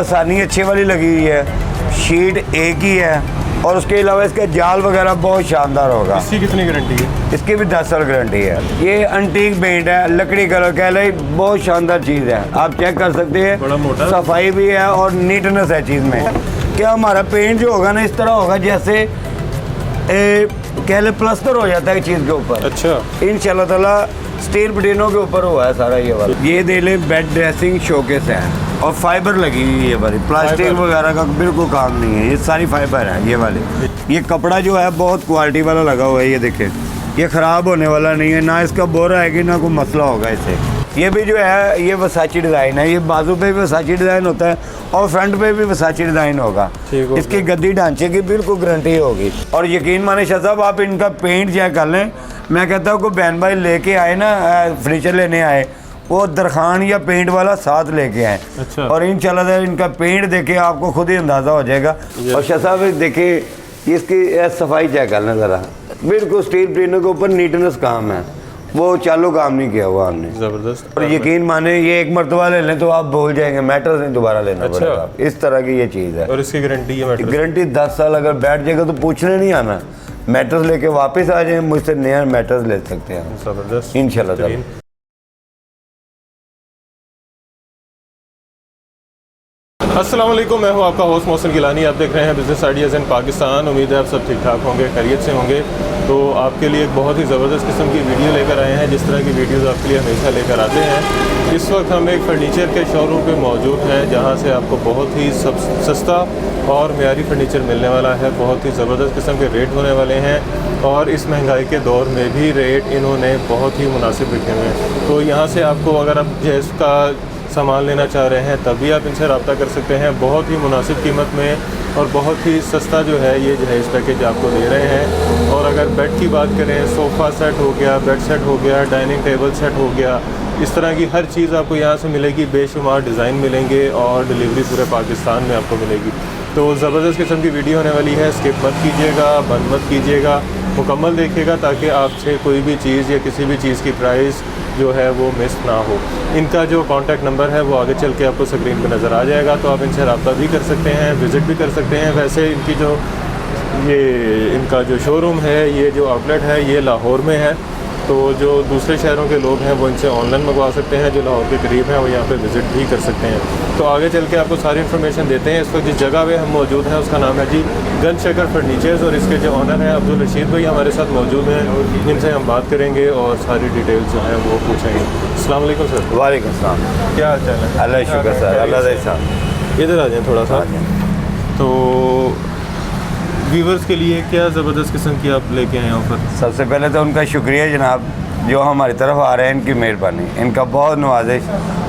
लसानी अच्छी वाली लगी हुई है, शीट एक ही है और उसके अलावा इसका जाल वगैरह बहुत शानदार होगा। इसकी कितनी गारंटी है? इसकी भी 10 साल गारंटी है। ये एंटीक पेंट है, लकड़ी कलर कह ले, बहुत शानदार चीज़ है, आप चेक कर सकते हैं। बड़ा मोटा, सफाई भी है और नीटनेस है चीज़ में। क्या हमारा पेंट जो होगा ना इस तरह होगा जैसे कह ले प्लास्टर हो जाता है चीज़ के ऊपर। अच्छा, इंशाल्लाह ताला स्टील पटीनों के ऊपर हुआ है सारा ये वाला। ये दे ले बेड ड्रेसिंग शोकेस है और फाइबर लगी हुई है, ये वाली प्लास्टिक वगैरह का बिल्कुल काम नहीं है, ये सारी फाइबर है ये वाली। ये कपड़ा जो है बहुत क्वालिटी वाला लगा हुआ है, ये देखे, ये ख़राब होने वाला नहीं है, ना इसका बोरा है कि ना कोई मसला होगा इससे। ये भी जो है ये वसाची डिज़ाइन है, ये बाजू पे भी वसाची डिज़ाइन होता है और फ्रंट पे भी वसाची डिज़ाइन होगा। इसकी गद्दी ढांचे की बिल्कुल गारंटी होगी। और यकीन माने शाह साहब, आप इनका पेंट चेक कर लें। मैं कहता हूँ कोई बहन भाई लेके आए ना, फर्नीचर लेने आए, वो दरखान या पेंट वाला साथ लेके आए। अच्छा। और इंशाल्लाह इनका पेंट देखे आपको खुद ही अंदाज़ा हो जाएगा। और शाह साहब देखिए इसकी सफाई चेक कर लें ज़रा, बिल्कुल स्टील प्लेनों के ऊपर नीटनेस काम है, वो चालू काम नहीं किया हुआ हमने। ज़बरदस्त। और यकीन माने ये एक मरतबा ले लें तो आप भूल जाएंगे, मैटर नहीं दोबारा लेना पड़ेगा। इस तरह की ये चीज़ है। और इसकी गारंटी है? गारंटी 10 साल। अगर बैठ जाएगा तो पूछने नहीं आना, मैटर्स लेके वापस आ जाए, मुझसे नया मैटर्स ले सकते हैं ज़बरदस्त इंशाल्लाह ताला। अस्सलाम वालेकुम, मैं हूं आपका होस्ट मोहसिन गिलानी। आप देख रहे हैं बिज़नेस आइडियाज़ इन पाकिस्तान। उम्मीद है आप सब ठीक ठाक होंगे, खैरियत से होंगे। तो आपके लिए एक बहुत ही ज़बरदस्त किस्म की वीडियो लेकर आए हैं, जिस तरह की वीडियोज़ आपके लिए हमेशा लेकर आते हैं। इस वक्त हम एक फ़र्नीचर के शोरूम पे मौजूद हैं, जहां से आपको बहुत ही सस्ता और मेयारी फ़र्नीचर मिलने वाला है। बहुत ही ज़बरदस्त किस्म के रेट होने वाले हैं और इस महंगाई के दौर में भी रेट इन्होंने बहुत ही मुनासिब रखे हुए हैं। तो यहाँ से आपको अगर आप जैस का सामान लेना चाह रहे हैं तब भी आप इनसे रब्ता कर सकते हैं, बहुत ही मुनासिब कीमत में और बहुत ही सस्ता जो है ये जहेज़ पैकेज आपको दे रहे हैं। और अगर बेड की बात करें, सोफ़ा सेट हो गया, बेड सेट हो गया, डाइनिंग टेबल सेट हो गया, इस तरह की हर चीज़ आपको यहाँ से मिलेगी। बेशुमार डिज़ाइन मिलेंगे और डिलीवरी पूरे पाकिस्तान में आपको मिलेगी। तो ज़बरदस्त किस्म की वीडियो होने वाली है, स्किप मत कीजिएगा, बंद मत कीजिएगा, मुकम्मल देखिएगा ताकि आपसे कोई भी चीज़ या किसी भी चीज़ की प्राइस जो है वो मिस ना हो। इनका जो कॉन्टैक्ट नंबर है वो आगे चल के आपको स्क्रीन पे नज़र आ जाएगा, तो आप इनसे रब्ता भी कर सकते हैं, विज़िट भी कर सकते हैं। वैसे इनकी जो इनका जो शोरूम है, ये जो आउटलेट है, ये लाहौर में है। तो जो दूसरे शहरों के लोग हैं वो इनसे ऑनलाइन मंगवा सकते हैं, जो लाहौर के करीब हैं वो यहाँ पे विज़िट भी कर सकते हैं। तो आगे चल के आपको सारी इन्फॉर्मेशन देते हैं। इस वक्त जिस जगह पे हम मौजूद हैं उसका नाम है जी गन शेकर फर्नीचर्स, और इसके जो ऑनर हैं अब्दुल रशीद भाई हमारे साथ मौजूद हैं। इनसे हम बात करेंगे और सारी डिटेल्स जो हैं वो पूछेंगे। अस्सलाम वालेकुम सर। वालेकुम सलाम। क्या हाल चाल है? अल्लाह शुक्र सर, अल्लाह साहब। इधर आ जाएँ थोड़ा सा। तो व्यूवर्स के लिए क्या ज़बरदस्त किस्म की आप लेके आए ऑफ़र? सबसे पहले तो उनका शुक्रिया जनाब, जो हमारी तरफ आ रहे हैं, इनकी मेहरबानी, इनका बहुत नवाजिश।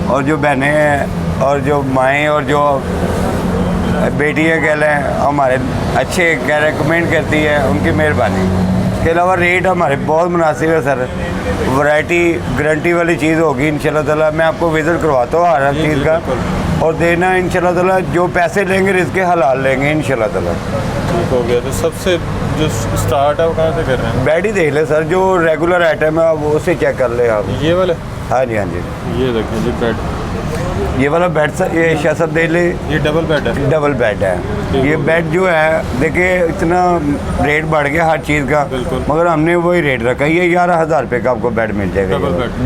और जो बहनें हैं और जो माएँ और जो बेटियाँ कह लें हमारे अच्छे क्या रेकमेंड करती है, उनकी मेहरबानी। इसके अलावा रेट हमारे बहुत मुनासिब है सर, वैरायटी गारंटी वाली चीज़ होगी इंशाल्लाह ताला। मैं आपको विज़िट करवाता हूँ हर चीज़ का, और देना इंशाल्लाह ताला जो पैसे लेंगे रिज़्क़ हलाल लेंगे इंशाल्लाह ताला। ठीक हो गया। तो सबसे जो स्टार्ट है वो कहाँ से कर रहे हैं? बेड ही देख ले सर, जो रेगुलर आइटम है वो उसे चेक कर ले आप। ये वाले? हाँ जी, हाँ जी। ये देखें जी बेड, ये वाला बेड सर, ये शाह साहब देख ले, ये डबल बेड है। डबल बेड है। ये बेड जो है देखिए इतना रेट बढ़ गया हर चीज़ का, मगर हमने वही रेट रखा है। ये 11,000 रुपये का आपको बेड मिल जाएगा,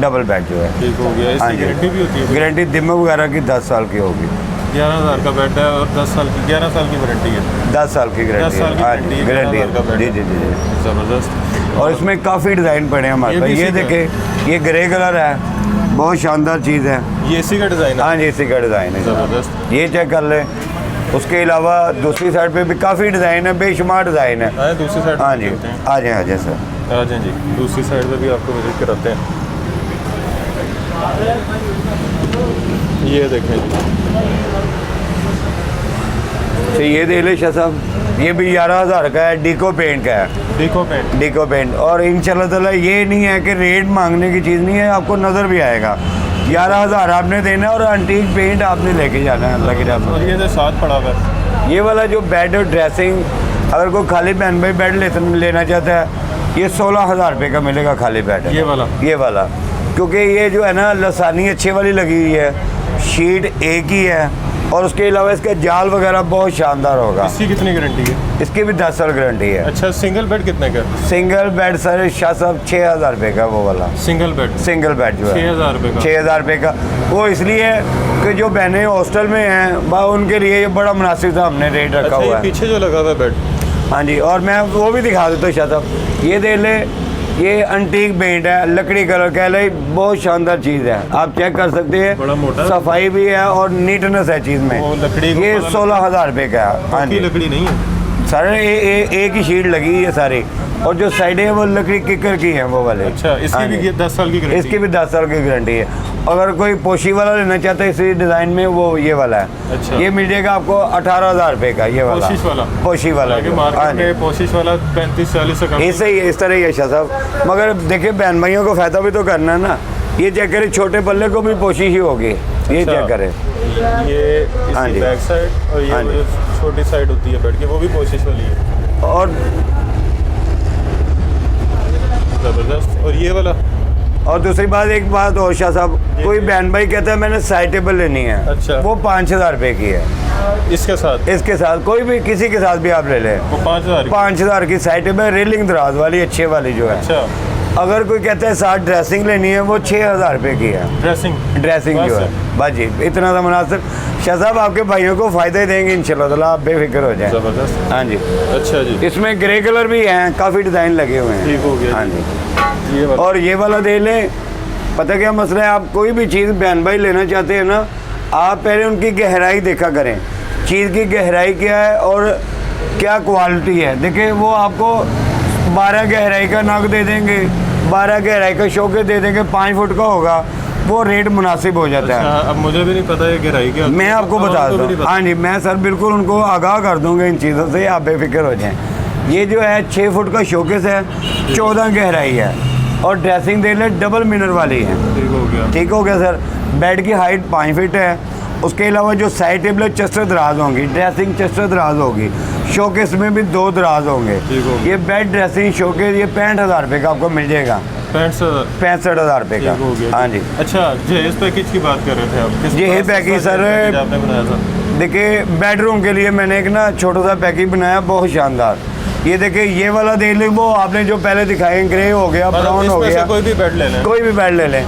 डबल बेड जो है। ठीक हो गया। इसकी गारंटी भी होती है? गारंटी दिम्मा वगैरह की 10 साल की होगी। 11,000 का बेड है और 10 साल की 11 साल की वारंटी है। 10 साल की गारंटी है। हाँ जी, गारंटी है। जी जी जी। ज़बरदस्त। और इसमें काफ़ी डिज़ाइन पड़े हैं हमारे पास। ये देखे, ये ग्रे कलर है, बहुत शानदार चीज़ है। ये इसी का डिज़ाइन है? हाँ जी, इसी का डिज़ाइन है। ज़बरदस्त। ये चेक कर लें। उसके अलावा दूसरी साइड पे भी काफ़ी डिज़ाइन है, बेशुमार डिज़ाइन है। दूसरी साइड? हाँ जी, आ जाए सर, आ जाए जी। दूसरी साइड पे भी आपको विजिट कराते हैं। ये देखें जी, तो ये दे ले शाह साहब, ये भी 11,000 का है, डीको पेंट का है। डीको पेंट? डीको पेंट। और इंशाल्लाह ताला ये नहीं है कि रेट मांगने की चीज़ नहीं है, आपको नज़र भी आएगा। 11,000 आपने देना और एंटीक पेंट आपने लेके जाना है, लगे जाना। और ये जो साथ पड़ा हुआ है, ये वाला जो बेड और ड्रेसिंग, अगर कोई खाली बहन भाई बेड लेना चाहता है, ये 16,000 रुपये का मिलेगा खाली बेड। ये वाला क्योंकि ये जो है ना लसानी अच्छे वाली लगी हुई है, शीट एक ही है और उसके अलावा इसका जाल वगैरह बहुत शानदार होगा। इसकी कितनी गारंटी है? इसकी भी 10 साल गारंटी है। अच्छा, सिंगल बेड कितने का? सिंगल बेड सर शाह साहब 6000 रुपये का वो वाला सिंगल बेड जो है 6000 रुपये का। 6000 रुपये का वो इसलिए कि जो बहनें हॉस्टल में हैं उनके लिए ये बड़ा मुनासिब था, हमने रेट रखा अच्छा, हुआ ये है। पीछे जो लगा हुआ है बेड, हाँ जी, और मैं वो भी दिखा देता हूँ शाह साहब। ये देख ले, ये अंटीक पेंट है, लकड़ी कलर कह ले, बहुत शानदार चीज़ है, आप चेक कर सकते हैं। बड़ा मोटा, सफाई भी है और नीटनेस है चीज़ में। लकड़ी ये 16000 रुपये का है। हाँ जी, लकड़ी नहीं है सारे एक ही शीट लगी है सारी, और जो साइड है वो लकड़ी किकर की है वो वाले। अच्छा, इसकी भी 10 साल की गारंटी? इसकी भी 10 साल की गारंटी है। अगर कोई पोशी वाला लेना चाहता है इसी डिज़ाइन में, वो ये वाला है। अच्छा, ये मिल जाएगा आपको 18000 रुपये का, ये वाला पोशिश वाला। पोशी वाला जो। हाँ मार्केट जी, में पोशिश वाला 35-40 से कम। ऐसे ही इस तरह ही है शाह साहब। मगर देखिए बहन भाइयों को फ़ायदा भी तो करना है ना। ये चेक करें, छोटे पल्ले को भी पोशिश ही होगी। ये अच्छा, चेक करें, ये हाँ जी, बैक साइड, और ये हाँ जी, छोटी साइड होती है बेड की, वो भी पोशिश वाली है। और ज़बरदस्त। और ये वाला, और दूसरी बात, एक बात और शाह साहब, कोई बहन भाई कहता है मैंने साइड टेबल लेनी है, अच्छा, वो 5000 रुपये की है। इसके साथ, इसके साथ कोई भी किसी के साथ भी आप ले लें, वो 5000 5000 की साइड टेबल, रेलिंग दराज वाली अच्छे वाली जो है। अच्छा, अगर कोई कहता है साथ ड्रेसिंग लेनी है, वो 6000 रुपये की है। ड्रेसिंग जो है बाजी, इतना सा मुनासिब। शाह साहब आपके भाइयों को फ़ायदा ही देंगे इंशाल्लाह ताला, आप बेफिक्र हो जाए। ज़बरदस्त। हाँ जी, अच्छा जी, इसमें ग्रे कलर भी हैं, काफ़ी डिज़ाइन लगे हुए हैं। ठीक हो गया। हाँ जी, ये वाला, और ये वाला दे लें। पता क्या मसला है, आप कोई भी चीज़ बहन भाई लेना चाहते हैं ना, आप पहले उनकी गहराई देखा करें, चीज़ की गहराई क्या है और क्या क्वालिटी है। देखिए वो आपको 12 गहराई का नग दे देंगे, 12 गहराई का शोके दे देंगे, 5 फुट का होगा, वो रेट मुनासिब हो जाता है। अब मुझे भी नहीं पता है गहराई क्या, मैं आपको बता दूँ। हाँ जी, मैं सर बिल्कुल उनको आगाह कर दूँगा इन चीज़ों से, आप बेफिक्र हो जाएं। ये जो है 6 फुट का शोकेस है, 14 गहराई है, और ड्रेसिंग दे ले डबल मिनर वाली है। ठीक हो गया, ठीक हो गया सर। बेड की हाइट 5 फीट है। उसके अलावा जो साइड टेबल है चेस्टर दराज होंगी, ड्रेसिंग चेस्टर दराज होगी, शोकेस में भी 2 दराज होंगे। ये बेड ड्रेसिंग शोकेस ये 65,000 रुपये का आपको मिल जाएगा। 65,000 रुपये का। हाँ जी। अच्छा, जहेज पैकेज की बात कर रहे थे आप? जहेज पैकेज सर आपने बनाया था? देखिए बेडरूम के लिए मैंने एक ना छोटा सा पैकेज बनाया, बहुत शानदार। ये देखिए, ये वाला देख लें, वो आपने जो पहले दिखाए, ग्रे हो गया, ब्राउन हो गया, कोई भी बेड ले लें, कोई भी बेड ले लें।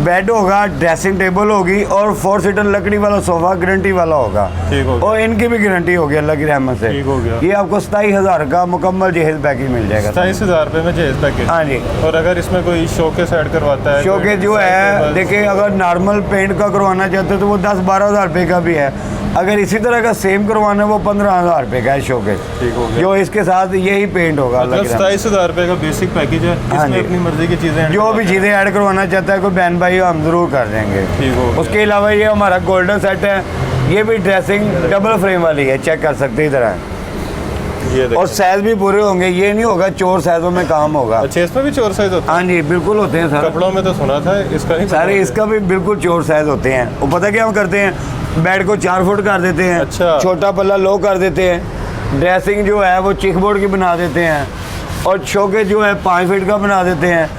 बेड होगा, ड्रेसिंग टेबल होगी, और 4 सीटर लकड़ी वाला सोफा गारंटी वाला होगा। ठीक हो गया। और इनकी भी गारंटी होगी अल्लाह की रहमत से। ठीक हो गया। ये आपको 27,000 का मुकम्मल जहेज पैकेज मिल जाएगा। 27,000 रुपये में जहेज पैकेज? हाँ जी। और अगर इसमें कोई शोकेस ऐड करवाता है? शोकेस जो है, देखिए अगर नॉर्मल पेंट का करवाना चाहते हो तो वो 10-12,000 रुपये का भी है। अगर इसी तरह का सेम करवाना है वो 15,000 रुपये का है शोकेस। ठीक हो गया। जो इसके साथ यही पेंट होगा। मतलब 27,000 रुपये का बेसिक पैकेज है, इसमें अपनी मर्जी की चीज़ें, जो भी चीज़ें ऐड करवाना चाहता है कोई बहन भाई, हम ज़रूर कर देंगे। ठीक हो। उसके अलावा ये हमारा गोल्डन सेट है, ये भी ड्रेसिंग डबल फ्रेम वाली है, चेक कर सकते हैं इधर है। ये और साइज भी पूरे होंगे, ये नहीं होगा चोर साइजों में काम होगा। अच्छा, इसमें भी चोर साइज होता है? हाँ जी, बिल्कुल होते हैं सर। कपड़ों में तो सुना था, इसका नहीं? सारे इसका भी बिल्कुल चोर साइज होते हैं। वो पता क्या हम करते हैं, बेड को 4 फुट कर देते हैं। अच्छा। छोटा पल्ला लो कर देते हैं, ड्रेसिंग जो है वो चिक बोर्ड की बना देते हैं, और शोके जो है 5 फीट का बना देते हैं,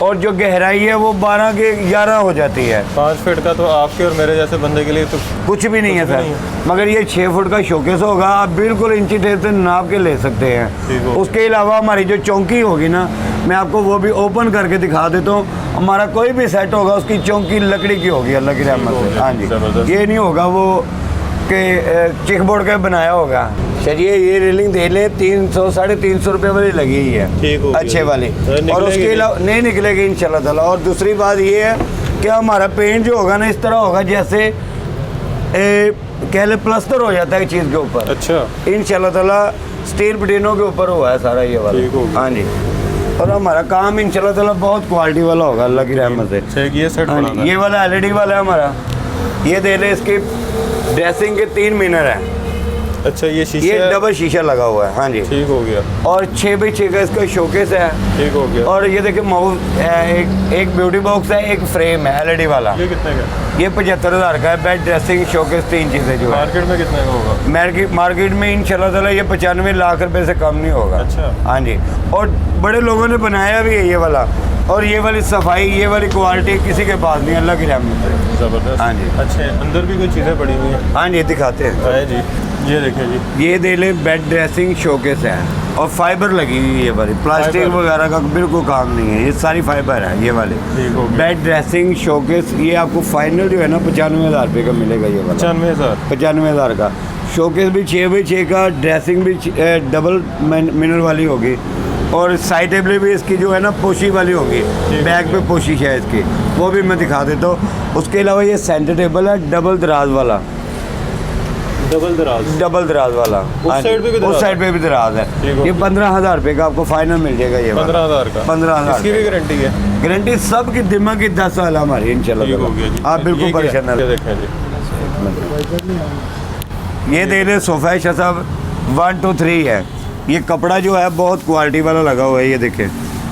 और जो गहराई है वो 12 के 11 हो जाती है। 5 फीट का तो आपके और मेरे जैसे बंदे के लिए तो कुछ भी नहीं है सर। मगर ये 6 फुट का शोकेस होगा, आप बिल्कुल इंची टेप से नाप के ले सकते हैं। उसके अलावा हमारी जो चौकी होगी ना, मैं आपको वो भी ओपन करके दिखा देता हूँ। हमारा कोई भी सेट होगा उसकी चौकी लकड़ी की होगी अल्लाह की रहमत से। हाँ जी, ये नहीं होगा वो कि चिक बोर्ड का बनाया होगा। चलिए ये रेलिंग दे लें, 300-350 रुपये वाली लगी हुई है, अच्छे वाली। और उसके अलावा नहीं निकलेगी इंशाल्लाह ताला। और दूसरी बात ये है कि हमारा पेंट जो होगा ना, इस तरह होगा जैसे कह ले प्लस्तर हो जाता है चीज़ के ऊपर। अच्छा, इंशाल्लाह ताला स्टील पटीनों के ऊपर हुआ है सारा ये वाला। हाँ जी। और हमारा काम इंशाल्लाह ताला बहुत क्वालिटी वाला होगा अल्लाह की रहमत से। ये सेट ये वाला LED वाला है हमारा। ये दे ले, इसकी ड्रेसिंग के 3 मिनर है। अच्छा, ये शीशा, ये डबल शीशा लगा हुआ है। हाँ जी, ठीक हो गया। और 6x6 का इसका शोकेस है। ठीक हो गया। और ये देखिए माउस, एक ब्यूटी बॉक्स है, एक फ्रेम है LED वाला। ये कितने का? ये 75,000 का है। बेड, ड्रेसिंग, शोकेस, 3 चीज़ें जो है। मार्केट में कितने का होगा? मार्केट में इंशाल्लाह ताला ये 95 लाख रुपए से कम नहीं होगा। अच्छा। हाँ जी। और बड़े लोगों ने बनाया भी है ये वाला। और ये वाली सफाई, ये वाली क्वालिटी किसी के पास नहीं, अल्लाह की रहमत से। ज़बरदस्त। हाँ जी। अच्छे अंदर भी कोई चीज़ें पड़ी हुई हैं। हाँ ये दिखाते हैं। आए जी, ये देखें जी। ये दे लें बेड ड्रेसिंग शोकेस है और फाइबर लगी हुई है ये वाली, प्लास्टिक फाइबर। वगैरह का बिल्कुल काम नहीं है, ये सारी फाइबर है ये वाली। ठीक हो गया। बेड ड्रेसिंग शोकेस ये आपको फाइनल जो है ना 95,000 रुपये का मिलेगा ये वाला। 95,000। 95,000 का। शोकेस भी 6x6 का, ड्रेसिंग भी डबल मिनर वाली होगी और साइड टेबल भी इसकी जो है ना पोशी वाली होगी, बैक पे पोशी है इसकी, वो भी मैं दिखा देता हूँ। उसके अलावा ये सेंटर टेबल है डबल दराज वाला, डबल दराज वाला। हाँ जी, साइड पे भी दराज उस साइड पे भी दराज है। ठीक हो ये गया। 15,000 रुपये का आपको फाइनल मिल जाएगा ये 15,000 का। 15,000 इसकी भी गारंटी है। गारंटी सब की दिमाग की 10 साल हमारी इंशाल्लाह। ठीक हो गया जी। आप बिल्कुल ये क्या- परेशान ना ये रहें। देखें जी। ये दे रहे सोफ़ा है शाह साहब 1 2 3 है। ये कपड़ा जो है बहुत क्वालिटी वाला लगा हुआ है, ये देखें,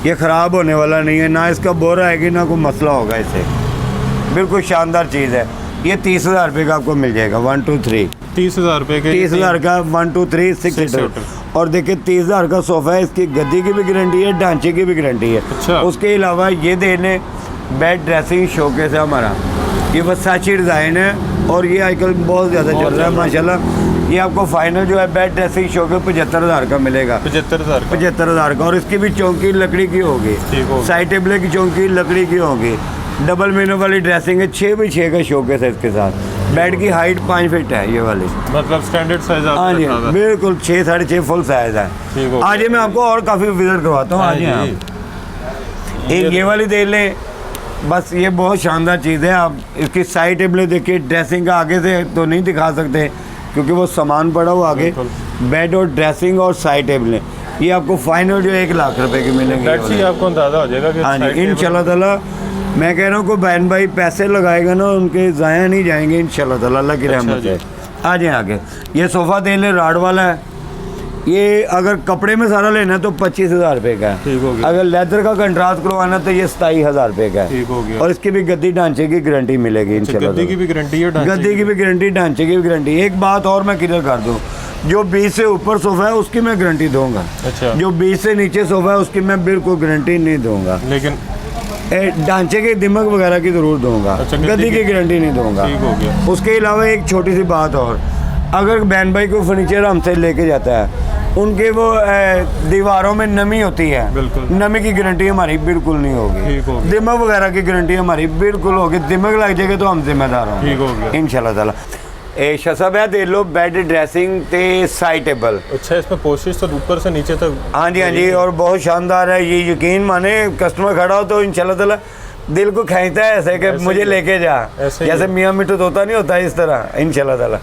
ये ख़राब होने वाला नहीं है, ना इसका बोरा आएगी ना कोई मसला होगा इससे, बिल्कुल शानदार चीज़ है। ये 30,000 रुपये का आपको मिल जाएगा 1 2 3। 30,000 रुपये के 30,000 का 1 2 3 6 सीटर। सीटर। और देखिए 30,000 का सोफ़ा है, इसकी गद्दी की भी गारंटी है, ढांचे की भी गारंटी है। अच्छा। उसके अलावा ये देने बेड ड्रेसिंग शोकेस है हमारा, ये वसाची डिज़ाइन है और ये आजकल बहुत ज़्यादा चल रहा है माशाल्लाह। ये आपको फाइनल जो है बेड ड्रेसिंग शोकेस 75,000 का मिलेगा। 75,000 का। 75,000 का। और इसकी भी चौकी लकड़ी की होगी, ठीक हो गया। साइड टेबल की चौकी लकड़ी की होगी, डबल मिनर वाली ड्रेसिंग है, 6x6 का शोकेस है इसके साथ। बेड की हाइट 5 फीट है ये वाली। मतलब स्टैंडर्ड साइज हाँ जी बिल्कुल 6 साढ़े 6 फुल साइज है। ठीक हो गया। आज मैं आपको और काफ़ी विजिट करवाता हूँ। आज हाँ जी। आप एक ये वाली देख लें, बस ये बहुत शानदार चीज़ है। आप इसकी साइड टेबलें देखिए, ड्रेसिंग का आगे से तो नहीं दिखा सकते क्योंकि वो सामान पड़ा हुआ आगे। बेड और ड्रेसिंग और साइड टेबलें ये आपको फाइनल जो 1 लाख रुपए की मिलेंगी। बेड से ही आपको अंदाजा हो जाएगा कि हाँ जी साइड टेबल- इंशाल्लाह ताला। मैं कह रहा हूँ कोई बहन भाई पैसे लगाएगा ना उनके ज़ाया नहीं जाएंगे इंशाल्लाह ताला, अल्लाह की रहमत जी। है। आ जाए आगे। ये सोफ़ा दे ले राड वाला है, ये अगर कपड़े में सारा लेना है तो 25,000 रुपये का है। ठीक हो गया। अगर लेदर का कंट्रास्ट करवाना तो ये 27,000 रुपये का है। ठीक हो गया। और इसकी भी गद्दी ढांचे की गारंटी मिलेगी इंशाल्लाह। गद्दी की भी गारंटी है, ढांचे गद्दी की भी गारंटी, ढांचे की भी गारंटी। एक बात और मैं क्लियर कर दूँ, जो 20 से ऊपर सोफ़ा है उसकी मैं गारंटी दूंगा, अच्छा। जो 20 से नीचे सोफ़ा है उसकी मैं बिल्कुल गारंटी नहीं दूंगा। लेकिन ढांचे के दिमाग वगैरह की ज़रूर दूंगा, अच्छा, गद्दी की गारंटी नहीं दूंगा। ठीक हो गया। उसके अलावा एक छोटी सी बात और, अगर बहन भाई को फर्नीचर हमसे लेके जाता है, उनके वो दीवारों में नमी होती है, बिल्कुल। नमी की गारंटी हमारी बिल्कुल नहीं होगी। ठीक हो गया। दिमाग वगैरह की गारंटी हमारी बिल्कुल होगी। दिमाग लग जाएगा तो हम जिम्मेदार होंगे। ठीक हो गया। इंशाल्लाह ताला। शाह साहब है दे लो बेड ड्रेसिंग ते साइड टेबल। अच्छा, इसमें पोस्टिज तो ऊपर से नीचे तक। हाँ जी और बहुत शानदार है ये, यकीन माने कस्टमर खड़ा हो तो इंशाल्लाह ताला दिल को खींचता है ऐसे कि ऐसे मुझे ही लेके जा, ऐसे ही जैसे है। मियाँ मिट्टू तोता नहीं होता इस तरह इंशाल्लाह ताला।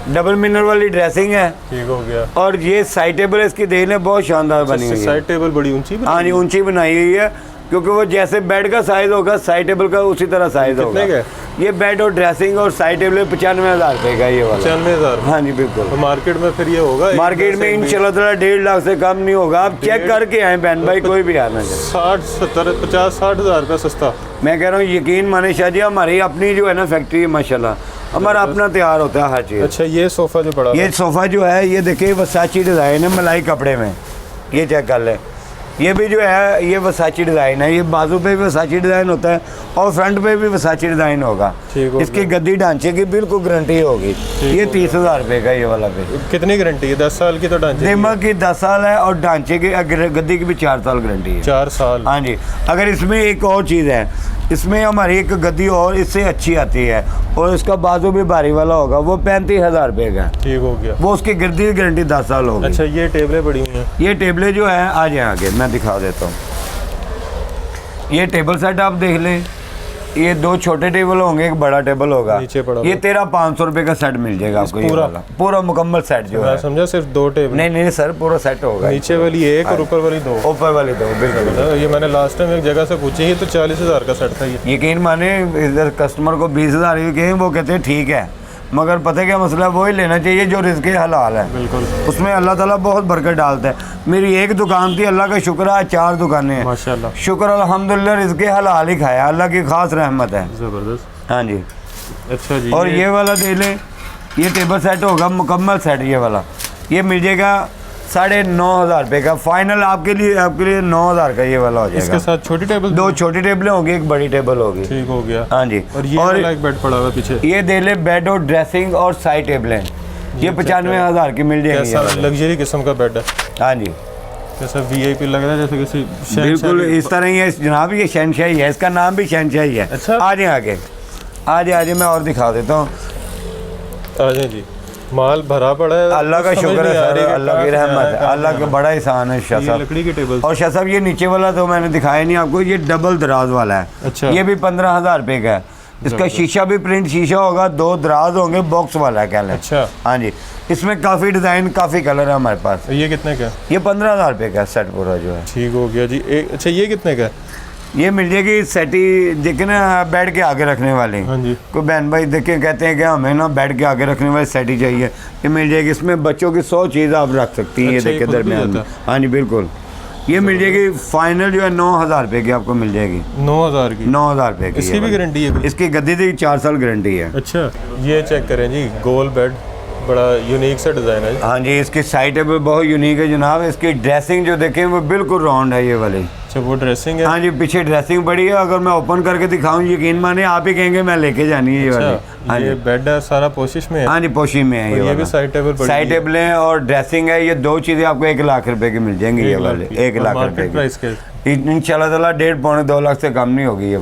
डबल मिनर वाली ड्रेसिंग है ठीक हो गया। और ये साइड टेबल इसकी देख लें बहुत शानदार बनी हुई है। साइड टेबल बड़ी ऊंची बनाई हाँ जी ऊंची बनाई हुई है क्योंकि वो जैसे बेड का साइज होगा साइड टेबल का उसी तरह साइज होगा। कितने ये बेड और ड्रेसिंग और साइड टेबल 95,000 रुपये का ये वाला। 95,000। हाँ जी बिल्कुल। तो मार्केट में फिर ये होगा मार्केट में इंशाल्लाह ताला 1.5 लाख से कम नहीं होगा। आप चेक करके आए बहन भाई, कोई भी आना चाहिए। 60 70 50 60 हज़ार का सस्ता। मैं कह रहा हूँ यकीन माने शाह जी, हमारी अपनी जो है ना फैक्ट्री है माशाल्लाह, हमारा अपना तैयार होता है हर चीज़। अच्छा, ये सोफ़ा जो पड़ा ये सोफ़ा जो है ये देखिए वसाची डिज़ाइन है मलाई कपड़े में, ये चेक कर ले। ये भी जो है ये वसाची डिज़ाइन है, ये बाजू पे भी वसाची डिज़ाइन होता है और फ्रंट पे भी वसाची डिज़ाइन होगा। ठीक हो इसकी गद्दी ढांचे की बिल्कुल गारंटी होगी। ये 30,000 रुपये का ये वाला पे। कितनी गारंटी है? 10 साल की तो ढांचे की? दिमाग की 10 साल है और ढांचे की गद्दी की भी 4 साल गारंटी है। 4 साल। हाँ जी। अगर इसमें एक और चीज़ है, इसमें हमारी एक गद्दी और इससे अच्छी आती है और इसका बाजू भी भारी वाला होगा, वो 35,000 रुपये का। ठीक हो गया। वो उसकी गद्दी की गारंटी 10 साल होगी। अच्छा, ये टेबलें पड़ी हुई हैं। ये टेबलें जो है आ जाए आगे मैं दिखा देता हूँ। ये टेबल सेट आप देख लें, ये 2 छोटे टेबल होंगे, एक बड़ा टेबल होगा। नीचे पड़ा ये 13,500 रुपये का सेट मिल जाएगा आपको। ये पूरा? वाला पूरा मुकम्मल सेट जो मैं है। समझा सिर्फ 2 टेबल। नहीं सर पूरा सेट होगा। नीचे वाली एक और ऊपर वाली 2। ऊपर वाली 2 बिल्कुल। ये मैंने लास्ट टाइम एक जगह से पूछी ही तो 40,000 का सेट था ये। यकीन माने इधर कस्टमर को 20,000 ही कहें वो कहते हैं ठीक है, मगर पता है क्या मसला है, वही लेना चाहिए जो रिज़्क़ हलाल है। बिल्कुल। उसमें अल्लाह ताला बहुत बरकत डालता है। मेरी एक दुकान थी, अल्लाह का शुक्र है 4 दुकानें हैं माशाल्लाह। शुक्र अल्हम्दुलिल्लाह, रिज़्क़ हलाल ही खाया, अल्लाह की खास रहमत है। ज़बरदस्त। हाँ जी। अच्छा जी। और ये वाला दे लें, ये टेबल सेट होगा मुकम्मल सेट। ये वाला ये मिल जाएगा 9,500 रुपये का फाइनल आपके लिए 9,000 का ये वाला हो जाएगा। इसके साथ छोटी टेबल, 2 छोटी टेबलें होगी, एक बड़ी टेबल होगी। ठीक हो गया। हाँ जी। और ये वाला एक बेड पड़ा हुआ है पीछे, ये दे ले बेड और ड्रेसिंग और साइड टेबलें, ये 95,000 की मिल जाएगी। कैसा लग्जरी किस्म का बेड है। हाँ जी, जैसा VIP लग रहा है, जैसे किसी बिल्कुल इस तरह ही है जनाब। ये शहनशाही है, इसका नाम भी शहनशाही है। अच्छा। आ जाए आगे, आ जाए मैं और दिखा देता हूँ। आ जाए जी, माल भरा पड़ा है। अल्लाह का शुक्र है सर, अल्लाह की रहमत है, अल्लाह का बड़ा एहसान है शाह साहब। लकड़ी की टेबल। और शाह साहब ये नीचे वाला तो मैंने दिखाया नहीं आपको, ये डबल दराज वाला है। अच्छा। ये भी 15,000 रुपये का है। इसका शीशा भी प्रिंट शीशा होगा, 2 दराज होंगे, बॉक्स वाला है कह लें। अच्छा। हाँ जी, इसमें काफ़ी डिज़ाइन काफ़ी कलर है हमारे पास। ये कितने का? ये 15,000 रुपये का सेट पूरा जो है। ठीक हो गया जी। अच्छा, ये कितने का? ये मिल जाएगी सेटी, देखे ना बेड के आगे रखने वाले। हाँ जी। कोई बहन भाई देखे कहते हैं कि हमें ना बेड के आगे रखने वाली सेटी चाहिए, ये मिल जाएगी। इसमें बच्चों की 100 चीज़ आप रख सकती हैं। अच्छा, ये देखे दरमियान में। हाँ जी बिल्कुल, ये मिल जाएगी फाइनल जो है 9,000 रुपये की आपको मिल जाएगी। 9,000 की? 9,000 रुपये की। इसकी भी गारंटी है? इसकी गद्दी की 4 साल गारंटी है। अच्छा, ये चेक करें जी, गोल बेड, बड़ा यूनिक सा डिज़ाइन है। हाँ जी, इसकी साइड है बहुत यूनिक है जनाब। इसकी ड्रेसिंग जो देखें वो बिल्कुल राउंड है ये वाली। अच्छा, वो ड्रेसिंग है? हाँ जी, पीछे ड्रेसिंग बड़ी है। अगर मैं ओपन करके दिखाऊं, यकीन माने आप ही कहेंगे मैं लेके जानी है ये वाली। हाँ ये जी, बेड है सारा पोशिश में है? हाँ जी पोशी में है। ये भी साइड टेबल पड़ी है? साइड टेबलें और ड्रेसिंग है, ये 2 चीज़ें आपको 1 लाख रुपए की मिल जाएंगी ये वाले। 1 लाख रुपए मार्केट प्राइस के? इंशाल्लाह ताला 1.5-2 लाख से कम नहीं होगी ये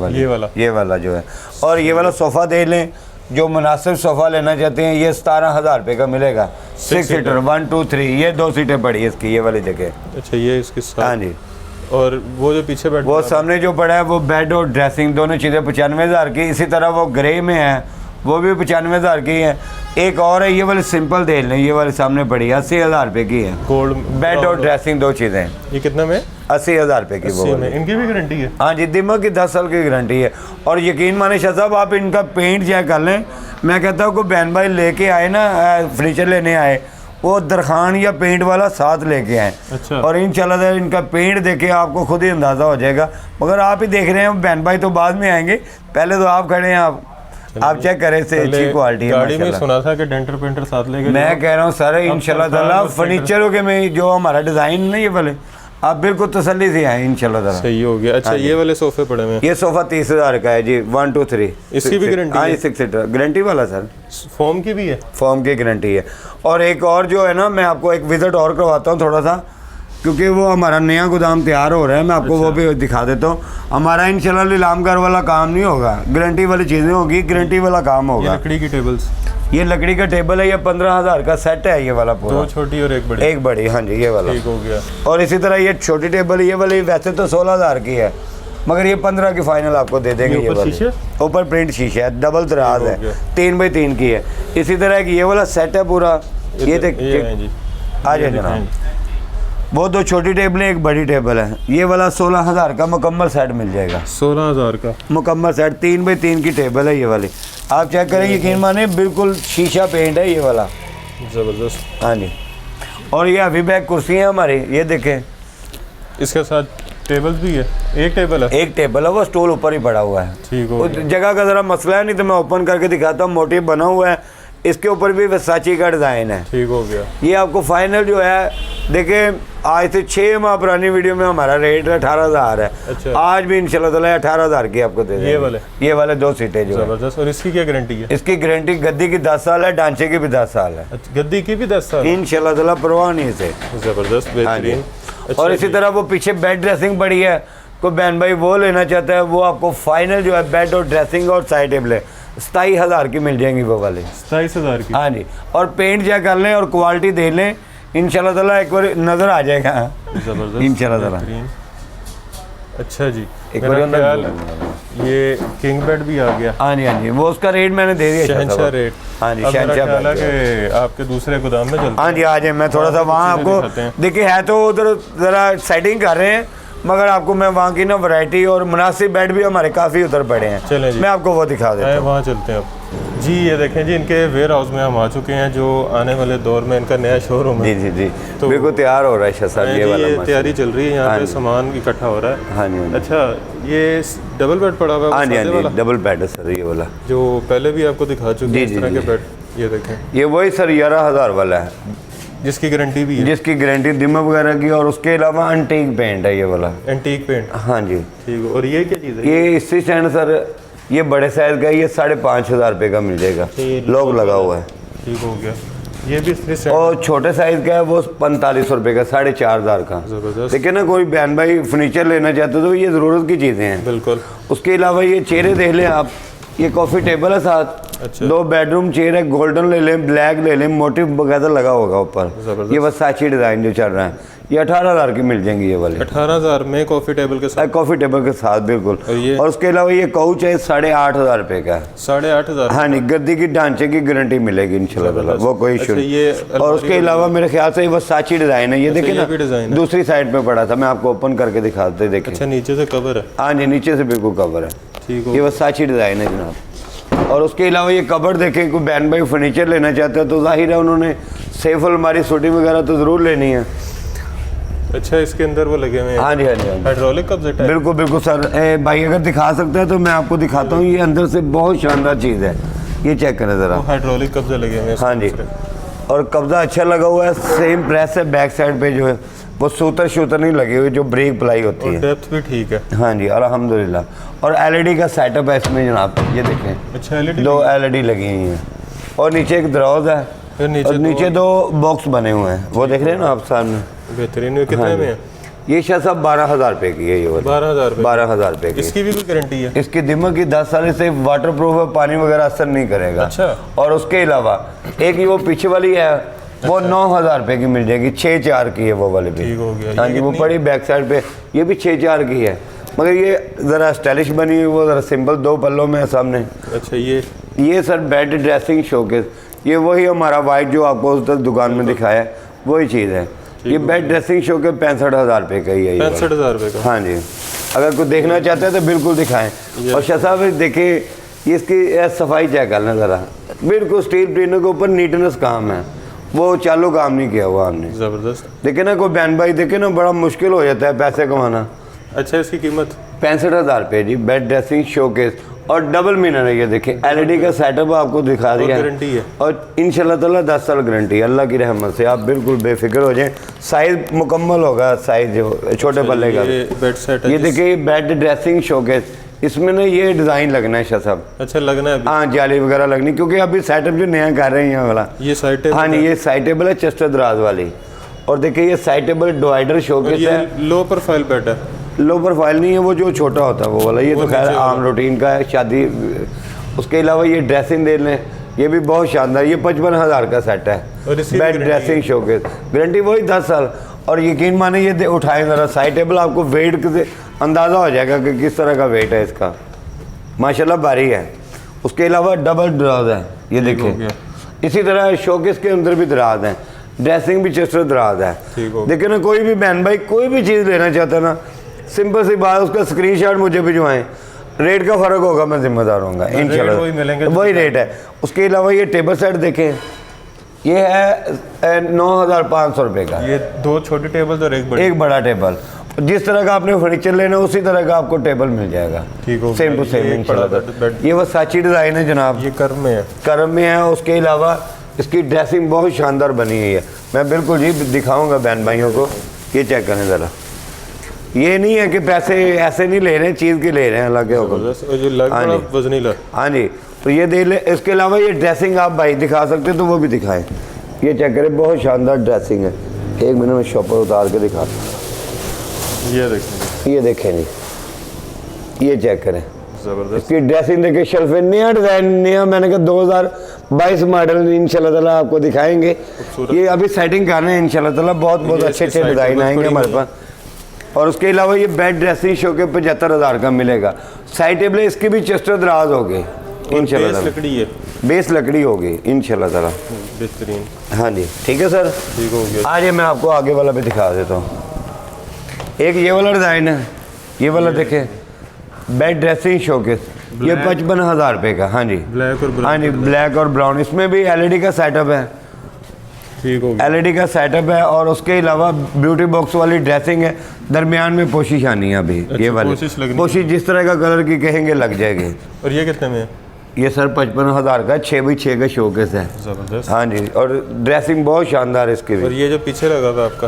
वाला जो है। और ये वाला सोफ़ा दे लें, जो मुनासिब सोफ़ा लेना चाहते हैं, ये 17,000 रुपये का मिलेगा। 6 सीटर 1 2 3, ये 2 सीटें पड़ी है इसकी ये वाली जगह। अच्छा, ये इसके साथ? हाँ जी। और वो जो पीछे बेड, वो सामने जो पड़ा है वो बेड और ड्रेसिंग दोनों चीज़ें 95,000 की। इसी तरह वो ग्रे में है, वो भी 95,000 की है। एक और है, ये वाली सिंपल दे लें, ये वाली सामने पड़ी है, 80,000 रुपये की है। गोल्ड बेड और ड्रेसिंग 2 चीज़ें। ये कितने में? 80,000 रुपये की। वो में इनकी भी गारंटी है? हाँ जी, दिमाग की 10 साल की गारंटी है। और यकीन माने शाह साहब, आप इनका पेंट चेक कर लें। मैं कहता हूँ कोई बहन भाई लेके आए ना, फर्नीचर लेने आए, वो दरखान या पेंट वाला साथ लेके आए। अच्छा। और इंशाल्लाह इनका पेंट देखे आपको खुद ही अंदाज़ा हो जाएगा। मगर आप ही देख रहे हैं, बहन भाई तो बाद में आएंगे, पहले तो आप खड़े हैं। आप चेक करें से अच्छी क्वालिटी है। गाड़ी में सुना था कि डेंटर पेंटर साथ लेके? मैं कह रहा हूँ सर, इंशाल्लाह ताला फर्नीचरों के में जो हमारा डिज़ाइन नहीं ये वाले, आप बिल्कुल तसल्ली से आए इंशाल्लाह ताला। सही हो गया। अच्छा, ये वाले सोफे पड़े हुए हैं? ये सोफ़ा 30,000 का है जी, 1 2 3। इसकी भी गारंटी है? 6 सीटर गारंटी वाला सर। फोम की भी है? फोम की गारंटी है। और एक और जो है ना, मैं आपको एक विजिट और करवाता हूँ थोड़ा सा, क्योंकि वो हमारा नया गोदाम तैयार हो रहा है। मैं आपको वो भी दिखा देता हूँ। हमारा इंशाल्लाह नीलामगर वाला काम नहीं होगा, गारंटी वाली चीज़ें होगी, गारंटी वाला काम होगा। ये लकड़ी की टेबल्स? ये लकड़ी का टेबल है, ये 15,000 का सेट है ये वाला पूरा। 2 छोटी और 1 बड़ी? 1 बड़ी, हाँ जी ये वाला। ठीक हो गया। और इसी तरह ये छोटी टेबल, ये वाली वैसे तो 16,000 की है, मगर ये 15 की फाइनल आपको दे देंगे। ये वाली ऊपर प्रिंट शीशा है, डबल दराज है, 3x3 की है। इसी तरह की ये वाला सेट है पूरा। ये देख आ जाए जनाब, वो 2 छोटी टेबलें 1 बड़ी टेबल है। ये वाला 16,000 का मुकम्मल सेट मिल जाएगा। 16,000 का मुकम्मल सेट, 3x3 की टेबल है ये वाली। आप चेक करें, यकीन माने बिल्कुल शीशा पेंट है ये वाला, ज़बरदस्त। हाँ जी। और ये अभी बैग कुर्सी है हमारी, ये देखें। इसके साथ टेबल्स भी है? 1 टेबल है? 1 टेबल है, वो स्टूल ऊपर ही पड़ा हुआ है। ठीक हो गया। जगह का ज़रा मसला है, नहीं तो मैं ओपन करके दिखाता हूँ। मोटिव बना हुआ है, इसके ऊपर भी वर्साची का डिज़ाइन है। ठीक हो गया। ये आपको फाइनल जो है, देखिए आज से 6 माह पुरानी वीडियो में हमारा रेट 18,000 है। अच्छा। आज भी इंशाल्लाह ताला 18,000 की आपको दे देंगे। ये वाले 2 सीटें जो है। ज़बरदस्त। और इसकी क्या गारंटी है? इसकी गारंटी गद्दी की 10 साल है, ढांचे की भी 10 साल है। अच्छा, गद्दी की भी 10 साल? इंशाल्लाह ताला परवाह नहीं से। ज़बरदस्त, बेहतरीन। अच्छा, और इसी तरह वो पीछे बेड ड्रेसिंग पड़ी है, कोई बहन भाई वो लेना चाहता है, वो आपको फाइनल जो है बेड और ड्रेसिंग और साइड टेबलें 27,000 की मिल जाएंगी वो वाले। 27,000 की? हाँ जी। और पेंट चेक कर लें और क्वालिटी दे लें, इंशाल्लाह ताला एक बार नज़र आ जाएगा। ज़बरदस्त, इंशाल्लाह ताला। अच्छा जी, एक मेरा बार ख्याल ये किंग बेड भी आ गया। हाँ जी, हाँ जी, वो उसका रेट मैंने दे दिया। शहंशाह रेट? हाँ जी, अब मेरा शहंशाह ख्याल है कि आपके दूसरे गोदाम में चलते हाँ जी, आ जाए। मैं थोड़ा सा वहाँ आपको देखिए, है तो उधर ज़रा सेटिंग कर रहे हैं, मगर आपको मैं वहाँ की ना वैरायटी और मुनासिब बेड भी हमारे काफ़ी उधर पड़े हैं। चलें जी, मैं आपको वो दिखा देता हूँ। वहाँ चलते हैं अब जी। ये देखें जी, इनके वेयर हाउस में हम आ चुके हैं, जो आने वाले दौर में इनका नया शोरूम है। जी जी जी, तो बिल्कुल तैयार हो रहा है शाह साहब, ये वाला तैयारी चल रही है, यहाँ पे सामान इकट्ठा हो रहा है। हाँ जी। अच्छा, ये डबल बेड पड़ा हुआ है? हाँ जी, हाँ जी, डबल बेड है सर ये वाला, जो पहले भी आपको दिखा चुके हैं इस तरह के बेड। ये देखें, ये वही सर 11,000 वाला है। जिसकी गारंटी भी है? जिसकी गारंटी दिमक वगैरह की, और उसके अलावा एंटीक पेंट है ये वाला। Antique paint? हाँ जी। ठीक है। और ये क्या चीज़ है? ये इसी स्टैंड सर, ये बड़े साइज का, ये 5,500 रुपये का मिल जाएगा, लॉक लगा हुआ है। ठीक हो गया। ये भी इस्त्री स्टैंड? और छोटे साइज का है वो 4500 रुपये का, 4,500 का। ज़बरदस्त। देखिए ना, कोई बहन भाई फर्नीचर लेना चाहते तो ये ज़रूरत की चीज़ें हैं। बिल्कुल। उसके अलावा ये चेहरे देख लें आप, ये कॉफ़ी टेबल है साथ। अच्छा। 2 बेडरूम चेयर है, गोल्डन ले लें, ब्लैक ले लें, मोटिव वगैरह लगा होगा ऊपर। ये वर्साची डिज़ाइन जो चल रहा है, ये 18,000 की मिल जाएंगी ये वाले। 18,000 में कॉफ़ी टेबल के साथ? कॉफ़ी टेबल के साथ बिल्कुल। और उसके अलावा ये काउच है 8,500 रुपये का। 8,500? हाँ नहीं, गद्दी की ढांचे की गारंटी मिलेगी इंशाल्लाह, वो कोई इशू नहीं। और उसके अलावा मेरे ख्याल से ये वर्साची डिज़ाइन है, ये देखे ना, दूसरी साइड पे पड़ा था, मैं आपको ओपन करके दिखाते देखें। अच्छा, नीचे से कवर है? हाँ जी, नीचे से बिल्कुल कवर है। ठीक है। ये वर्साची डिज़ाइन है जनाब। और उसके अलावा ये कबर्ड देखें, कोई बहन भाई फर्नीचर लेना चाहते हैं तो जाहिर है उन्होंने सेफ अलमारी शूटिंग वगैरह तो ज़रूर लेनी है। अच्छा, इसके अंदर वो लगे हुए हैं? हाँ जी, हाँ जी, हाँ जी। हाइड्रोलिक कब्जे टाइप? बिल्कुल बिल्कुल सर। भाई अगर दिखा सकते हैं तो मैं आपको दिखाता हूँ, ये अंदर से बहुत शानदार चीज़ है, ये चेक करें ज़रा। हाइड्रोलिक कब्जे लगे हुए हैं? हाँ जी, और कब्जा अच्छा लगा हुआ है, सेम प्रेस है, बैक साइड पे जो है वो सूतर शूतर नहीं लगे हुए, जो ब्रेक प्लाई होती है। डेप्थ भी ठीक है? हाँ जी, अल्हम्दुलिल्लाह। और एलईडी का सेटअप है इसमें जनाब, ये देखें। अच्छा, एलईडी? 2 एलईडी लगी हुई हैं, और नीचे एक दरवाज़ है, और नीचे 2 बॉक्स बने हुए हैं, वो देख रहे हैं ना आप सामने। बेहतरीन। कितने में है ये? शायद साहब 12,000 रुपये की है ये वाली। 12,000 रुपये की। इसकी भी कोई गारंटी है? इसकी दिमक की 10 साल से वाटर प्रूफ है, पानी वगैरह असर नहीं करेगा। अच्छा। और उसके अलावा एक ये वो पीछे वाली है, वो 9,000 रुपये की मिल जाएगी, 6,4 की है वो वाली भी। ठीक हो गया। हाँ जी, वो पड़ी बैक साइड पे, ये भी 6,4 की है, मगर ये ज़रा स्टाइलिश बनी हुई, वो ज़रा सिंपल 2 पल्लों में है सामने। अच्छा, ये सर बेड ड्रेसिंग शोकेस, ये वही हमारा वाइट जो आपको उस दुकान में दिखाया है वही चीज़ है। ये बेड ड्रेसिंग शोकेस 65,000 रुपये का ही है। 65,000 रुपये का? हाँ जी, अगर कोई देखना चाहते हैं तो बिल्कुल दिखाएं। और शाह साहब देखिए, ये इसकी सफाई चेक कर लें ज़रा, बिल्कुल स्टील प्लेनों के ऊपर नीटनेस काम है, वो चालू काम नहीं किया हुआ हमने। ज़बरदस्त। देखे ना, कोई बहन भाई देखे ना, बड़ा मुश्किल हो जाता है पैसे कमाना। अच्छा, इसकी कीमत? 65,000 रुपये जी, बेड ड्रेसिंग शोकेस, और डबल मीनर है ये देखें, एलईडी का सेटअप आपको दिखा दिया है। गारंटी है? और इंशाल्लाह ताला 10 साल गारंटी है, अल्लाह की रहमत से आप बिल्कुल बेफिक्र हो जाएं। साइज मुकम्मल होगा, साइज जो छोटे पल्ले का। ये बेड सेट है? ये देखिए, बेड ड्रेसिंग शोकेस, इसमें ना ये डिज़ाइन लगना है शाह साहब। अच्छा, लगना है? हाँ, जाली वगैरह लगनी, क्योंकि अभी सेटअप जो नया कर रहे हैं यहाँ वाला। ये साइड टेबल? हाँ नहीं, ये साइड टेबल है चेस्टर दराज वाली। और देखिए, ये साइड टेबल डिवाइडर शोकेस है। लो प्रोफाइल बेड है? लो प्रोफाइल नहीं है, वो जो छोटा होता है वो वाला। ये तो खैर आम रूटीन का है, शादी। उसके अलावा ये ड्रेसिंग दे लें, ये भी बहुत शानदार, ये 55,000 का सेट है, बेड ड्रेसिंग शोकेस, गारंटी वही 10 साल। और यकीन माने, ये उठाएं ज़रा साइड टेबल, आपको वेट से अंदाज़ा हो जाएगा कि किस तरह का वेट है इसका, माशाल्लाह भारी है। उसके अलावा डबल दराज है, ये देखिए। इसी तरह शोकेस के अंदर भी दराज है, ड्रेसिंग भी चेस्टर दराज है। देखिए ना, कोई भी बहन भाई कोई भी चीज़ लेना चाहता है ना, सिंपल सी बात, उसका स्क्रीनशॉट मुझे भिजवाएं, रेट का फ़र्क होगा, मैं जिम्मेदार होऊंगा इंशाल्लाह, वही रेट है। उसके अलावा ये टेबल सेट देखें, ये है 9,500 रुपये का। ये 2 छोटे टेबल और एक बड़ा टेबल। जिस तरह का आपने फर्नीचर लेना उसी तरह का आपको टेबल मिल जाएगा, सेम टू सेम इंशाल्लाह। ये वर्साची डिज़ाइन है जनाब, ये कर्म में है? कर्म में है। उसके अलावा इसकी ड्रेसिंग बहुत शानदार बनी हुई है, मैं बिल्कुल जी दिखाऊंगा बहन भाइयों को। ये चेक करें ज़रा, ये नहीं है कि पैसे ऐसे नहीं ले रहे हैं, चीज़ के ले रहे हैं, अलग होगा। हाँ जी, तो ये देख ले। इसके अलावा ये ड्रेसिंग आप भाई दिखा सकते हैं तो वो भी दिखाएं। ये चेक करें, बहुत शानदार ड्रेसिंग है। 1 मिनट में शॉपर उतार के दिखा, ये देखें जी, ये चेक करें, इसकी ड्रेसिंग देखिए, शेल्फे, नया डिज़ाइन, नया, मैंने कहा 2022 मॉडल इंशाल्लाह ताला आपको दिखाएंगे। ये अभी सेटिंग कर रहे हैं इंशाल्लाह ताला, बहुत अच्छे डिज़ाइन आएंगे हमारे पास। और उसके अलावा ये बेड ड्रेसिंग शो के 75,000 का मिलेगा। साइड टेबल इसकी भी चेस्टर दराज होगी इंशाल्लाह ताला, बेस लकड़ी होगी इंशाल्लाह ताला, बेहतरीन। हाँ जी, ठीक है सर, ठीक हो गया। आज मैं आपको आगे वाला भी दिखा देता हूँ। एक ये वाला डिज़ाइन है, ये वाला देखें, बेड ड्रेसिंग शोकेस, ये 55,000 रुपये का। हाँ जी, ब्लैक और ब्राउन। हाँ जी, ब्लैक और ब्राउन। इसमें भी एलईडी का सेटअप है, ठीक हो गया, एलईडी का सेटअप है। और उसके अलावा ब्यूटी बॉक्स वाली ड्रेसिंग है, दरमियान में पोशिश आनी है अभी। अच्छा, ये वाली पोशिश जिस तरह का कलर की कहेंगे लग जाएगी। और ये कितने में है? ये सर 55,000 का 6x6 का शोकेस है। ज़बरदस्त। हाँ जी, और ड्रेसिंग बहुत शानदार है इसकी और भी। ये जो पीछे लगा हुआ है आपका,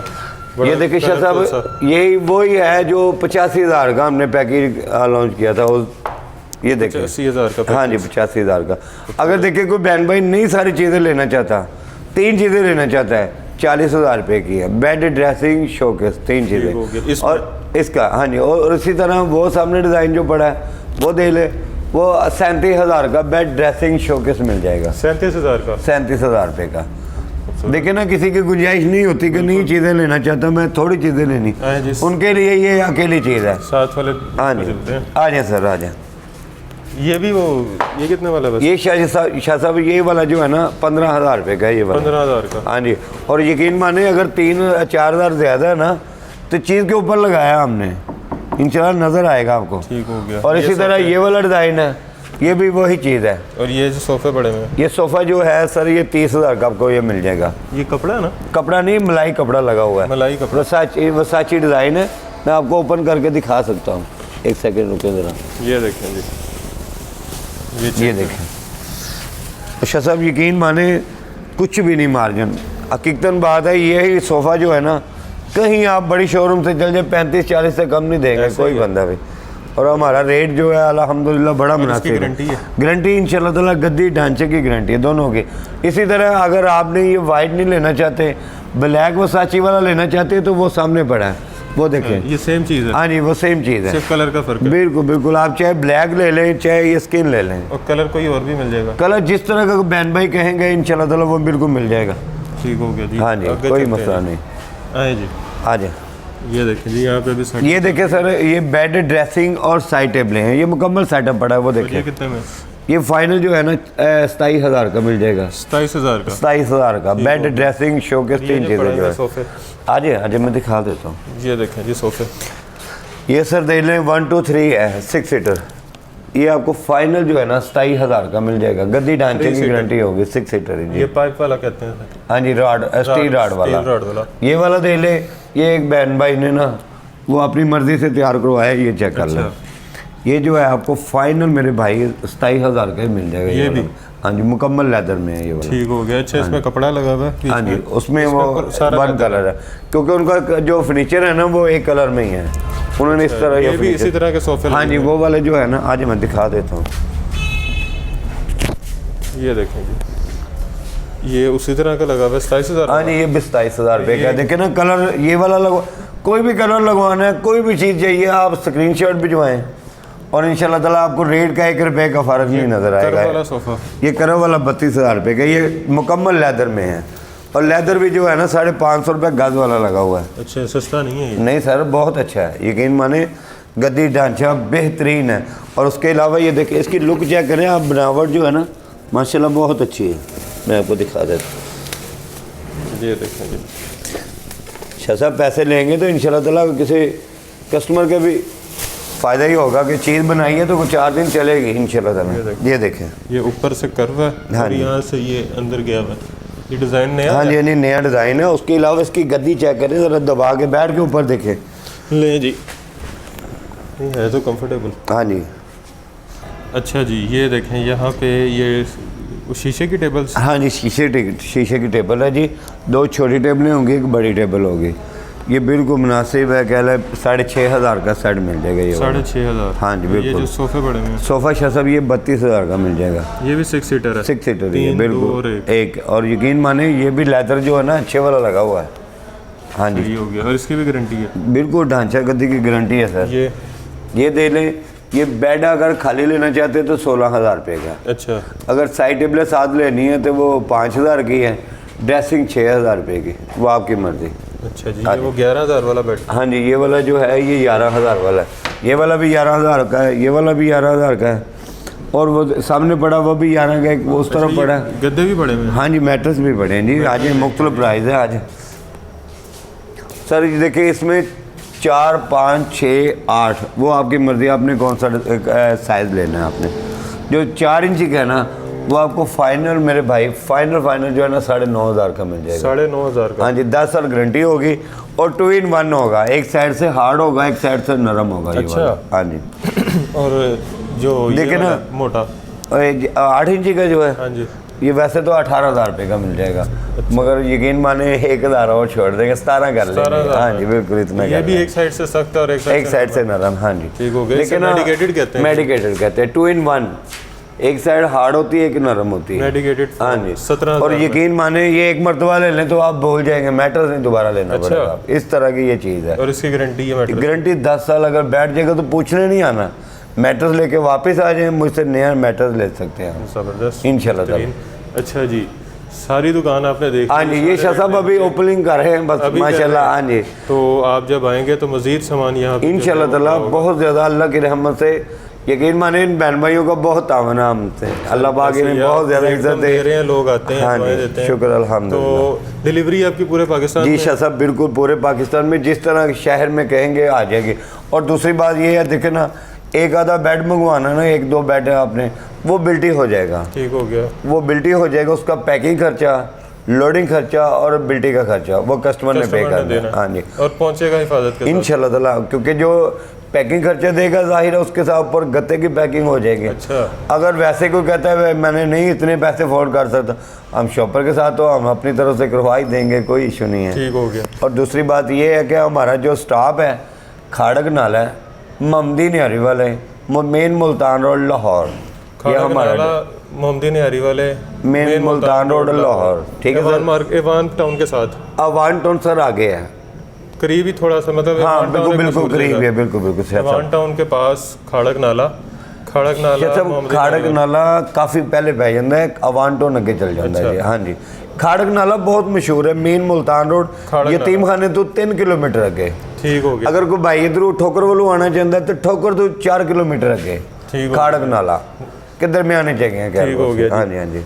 बड़ा ये देखिए शाह colourful सा। साहब, यही वही है जो 85,000 का हमने पैकेज लॉन्च किया था। वो ये देखिए 80,000 का हाँ जी, 85,000 का। अगर देखिए कोई बहन भाई नई सारी चीज़ें लेना चाहता, 3 चीज़ें लेना चाहता है, 40,000 रुपये की है। बेड, ड्रेसिंग, शोकेस, 3 हो गया। चीज़ें। इसमें? और इसका हाँ जी, और इसी तरह वो सामने डिज़ाइन जो पड़ा है वो दे ले, वो 37,000 का बेड, ड्रेसिंग, शोकेस मिल जाएगा। 37,000 का। 37,000 रुपये का। देखिए ना, किसी की गुंजाइश नहीं होती कि नई चीज़ें लेना चाहता मैं, थोड़ी चीज़ें लेनी, हाँ जी। उनके लिए ये अकेली चीज़ है। साथ वाले हाँ में जी, चलते हैं। आ जाए सर, आ जाए। ये भी वो, ये कितने वाला है बस? ये शाह साहब ये वाला जो है ना 15,000 रुपये का है ये वाला। 15,000 का। हाँ जी, और यकीन माने अगर 3-4,000 ज़्यादा है ना तो चीज़ के ऊपर लगाया हमने, इंशाल्लाह नज़र आएगा आपको। ठीक हो गया। और इसी तरह ये वाला डिज़ाइन है, ये भी वही चीज़ है। और ये जो सोफे बड़े में, ये सोफ़ा जो है सर ये 30,000 का आपको ये मिल जाएगा। ये कपड़ा है ना? कपड़ा नहीं, मलाई कपड़ा लगा हुआ है, मलाई कपड़ा। वसाची डिज़ाइन है। मैं आपको ओपन करके दिखा सकता हूँ, एक सेकेंड रुके ज़रा। ये देखें जी, ये देखें अच्छा साहब, यकीन माने कुछ भी नहीं मार्जिन। हकीकतन बात है, यही सोफ़ा जो है ना कहीं आप बड़ी शोरूम से चल जाए 35-40 से कम नहीं देंगे ऐसा कोई ही है। बंदा भी। और हमारा रेट जो है अल्हम्दुलिल्लाह बड़ा इसकी मुनासिब है। गारंटी है? गारंटी इंशाल्लाह ताला गद्दी ढांचे की गारंटी है दोनों की। इसी तरह अगर आपने ये वाइट नहीं लेना चाहते, ब्लैक वसाची वाला लेना चाहते तो वो सामने पड़ा है, वो देखें। ये सेम चीज़ है, हाँ जी, वो सेम चीज़ है, सिर्फ कलर का फ़र्क है। बिल्कुल बिल्कुल। आप चाहे ब्लैक ले लें चाहे ये स्किन ले लें, और कलर कोई और भी मिल जाएगा? कलर जिस तरह का बहन भाई कहेंगे इंशाल्लाह ताला वो बिल्कुल मिल जाएगा। ठीक हो गया जी। हाँ जी, आगे कोई चलते मसला हैं। नहीं। आए जी, आ जाए। ये देखें जी, यहाँ पे भी सेट। ये देखिए सर, ये बेड, ड्रेसिंग और साइड टेबलें हैं, ये मुकम्मल सेटअप पड़ा है। वो ये देखिए, कितने में? ये फाइनल जो है ना 27,000 का मिल जाएगा। 27,000 का। 27,000 का बेड, ड्रेसिंग, शोकेस, 3 ये चीज़ें पड़े जो हैं है। सोफे, आ जाए मैं दिखा देता हूँ। ये देखें जी सोफे। ये सर देख लें 1 2 3 है 6 सीटर। ये आपको फाइनल जो है ना 27,000 का मिल जाएगा। गद्दी ढांचे 3 की सीटर। गारंटी होगी, 6 सीटर है जी। ये पाइप वाला कहते हैं? हाँ जी, रॉड, स्टील रॉड वाला। स्टील रॉड वाला। ये वाला दे ले, ये एक बहन भाई ने ना वो अपनी मर्जी से तैयार करवाया, ये चेक कर लें। ये जो है आपको फाइनल मेरे भाई 27,000 का ही मिल जाएगा। ये भी? हाँ जी, मुकम्मल लेदर में है ये वाला। ठीक हो गया। अच्छा, इसमें कपड़ा लगा हुआ है? हाँ जी, उसमें वो सारा वन कलर है, क्योंकि उनका जो फर्नीचर है ना वो एक कलर में ही है। उन्होंने इस तरह ये भी इसी furniture- तरह के सोफे हाँ लगे जी, हुए वो वाले जो है ना, आज मैं दिखा देता हूँ। हैं। ये देखें जी, ये उसी तरह का लगा हुआ है 27,000। हाँ जी, ये भी 27,000 रुपये का। देखिए ना कलर, ये वाला लगवा, कोई भी कलर लगवाना है, कोई भी चीज़ चाहिए आप स्क्रीनशॉट भिजवाएं और इंशाल्लाह ताला आपको रेट का 1 रुपये का फ़र्क नहीं नज़र कर्व वाला आएगा। सोफा। ये कर्व वाला 32,000 रुपये का, ये मुकम्मल लेदर में है। और लेदर भी जो है ना 550 रुपये गज वाला लगा हुआ है। अच्छा, सस्ता नहीं है ये? नहीं सर, बहुत अच्छा है, यकीन माने गद्दी ढांचा बेहतरीन है। और उसके अलावा ये देखिए, इसकी लुक चेक करें आप, बनावट जो है ना माशाल्लाह बहुत अच्छी है। मैं आपको दिखा देता हूँ। ये देखें जी, शाह साहब पैसे लेंगे तो इंशाल्लाह ताला किसी कस्टमर के भी फ़ायदा ही होगा कि चीज़ बनाई है तो वो 4 दिन चलेगी इंशाल्लाह ताला। ये देखें, ये ऊपर से कर्व है हाँ और जी। यहाँ से ये अंदर गया हुआ है। ये डिज़ाइन नया हाँ है? जी, यानी नया डिज़ाइन है। उसके अलावा इसकी गद्दी चेक करें ज़रा, दबा के बैठ के ऊपर देखें। ले जी, ये है तो कंफर्टेबल। हाँ जी, अच्छा जी, ये देखें यहाँ पे ये शीशे की टेबल्स। हाँ जी, शीशे की टेबल है जी। 2 छोटी टेबलें होंगी, 1 बड़ी टेबल होगी। ये बिल्कुल मुनासिब है, कह लें 6,500 का सेट मिल जाएगा ये वाला। 6,500। हाँ जी, ये बिल्कुल। जो सोफे बड़े में, सोफ़ा शाह साहब ये 32,000 का मिल जाएगा। ये भी 6 सीटर है? 6 सीटर ही है, 3, 2 और बिल्कुल एक। और यकीन माने ये भी लेदर जो है ना अच्छे वाला लगा हुआ है। हाँ जी, ये हो गया। और इसकी भी गारंटी है? बिल्कुल ढांचा गद्दी की गारंटी है सर। ये दे लें। ये बेड अगर खाली लेना चाहते हैं तो 16,000 रुपये का। अच्छा, अगर साइड टेबलें साथ लेनी है तो वो 5,000 की है। ड्रेसिंग 6,000 रुपये की, वो आपकी मर्ज़ी। अच्छा जी, ये वो 11,000 वाला बेड। हाँ जी, ये वाला जो है ये 11,000 वाला है। ये वाला भी 11,000 का है, ये वाला भी 11,000 का है। और वो सामने पड़ा वो भी 11 का, एक वो उस तरफ पड़ा है। गद्दे भी बड़े में? हाँ जी, मैट्रेस भी बड़े हैं जी। आज ये मुख्तलिफ प्राइस है आज सर। ये देखिए, इसमें 4, 5, 6, 8 वो आपकी मर्ज़ी, आपने कौन सा साइज़ लेना है। आपने जो 4 इंची का है ना वो आपको फाइनल मेरे भाई, फाइनल जो है ना 9,500 का मिल जाएगा। 9,500 का? हाँ जी, 10 साल गारंटी होगी और 2 in 1 होगा। एक साइड से हार्ड होगा, एक साइड से नरम होगा। ये अच्छा। वाला। हाँ जी। और जो देखिए ये ना, वाला मोटा? और 8 इंची का जो है हाँ जी, ये वैसे तो 18,000 रुपये का मिल जाएगा, मगर यकीन माने 1,000 और छोड़ देंगे, 17 कर लेंगे। 17,000 हाँ जी बिल्कुल इतना ये कर भी लेंगे। एक साइड से सख्त है और एक साइड से नरम। हाँ जी ठीक हो गया। लेकिन मेडिकेटेड कहते हैं, मेडिकेटेड कहते हैं, 2 in 1, एक साइड हार्ड होती है एक नरम होती है। मेडिकेटेड। हाँ जी 17,000 और यकीन माने ये एक मरतबा ले लें तो आप भूल जाएंगे, मैट्रेस नहीं दोबारा लेना पड़ेगा, इस तरह की ये चीज़ है। और इसकी गारंटी है मैट्रेस? गारंटी 10 साल, अगर बैठ जाएगा तो पूछने नहीं आना, मैट्रेस लेके वापस आ जाए, मुझसे नया मैट्रेस ले सकते हैं ज़बरदस्त इंशाल्लाह ताला। अच्छा जी, सारी दुकान आपने देखी? हाँ जी ये शाह साहब अभी ओपनिंग कर रहे हैं बस माशाल्लाह। हाँ जी तो आप जब आएंगे तो मजीद सामान यहाँ पे इंशाल्लाह ताला बहुत ज़्यादा अल्लाह की रहमत से, यकीन माने इन बहन भाइयों का बहुत तावन है हमसे, अल्लाह पाक ने बहुत ज़्यादा इज्जत दे रहे हैं, लोग आते हैं, हाँ दुआएं जी देते हैं। शुक्र अल्हम्दुलिल्लाह। तो डिलीवरी आपकी पूरे पाकिस्तान जी में? शाह साहब बिल्कुल पूरे पाकिस्तान में जिस तरह शहर में कहेंगे आ जाएगी। और दूसरी बात ये है देखे ना, एक आधा बेड मंगवाना ना, 1-2 बेड है आपने, वो बिल्टी हो जाएगा, ठीक हो गया, वो बिल्टी हो जाएगा, उसका पैकिंग खर्चा, लोडिंग खर्चा और बिल्टी का खर्चा वो कस्टमर ने पे करना है। हाँ जी और पहुंचेगा हिफाजत के साथ इंशाल्लाह ताला, क्योंकि जो पैकिंग खर्चा देगा जाहिर है उसके साथ ऊपर गत्ते की पैकिंग हो जाएगी। अच्छा, अगर वैसे कोई कहता है मैंने नहीं इतने पैसे अफोर्ड कर सकता, हम शॉपर के साथ तो हम अपनी तरफ से करवा ही देंगे, कोई इशू नहीं है। ठीक हो गया। और दूसरी बात ये है कि हमारा जो स्टाफ है खाड़क नाला है, ममदी निहारी वाले, मेन मुल्तान रोड लाहौर, ये हमारा मोहम्मदी निहारी वाले मेन मुल्तान रोड लाहौर, ठीक है सर। एवान टाउन के साथ अवान टाउन सर आगे है, करीब ही थोड़ा सा, मतलब हाँ एवान टाउन बिल्कुल एक करीब मशहूर है, बिल्कुल जगह। एवान टाउन के पास खड़क नाला सब खाड़क नाला काफ़ी पहले पै जाता है, अवान टाउन अगे चल जाता है जी। हाँ जी खाड़क नाला बहुत मशहूर है, मेन मुल्तान रोड यतीम खाने तो 3 किलोमीटर अगे। ठीक हो गया। अगर कोई भाई इधरों ठोकर वालों आना चाहता है तो ठोकर तो 4 किलोमीटर अगे खाड़क नाला के दरमियाने जगह है। ठीक हो गया। हाँ जी हाँ जी।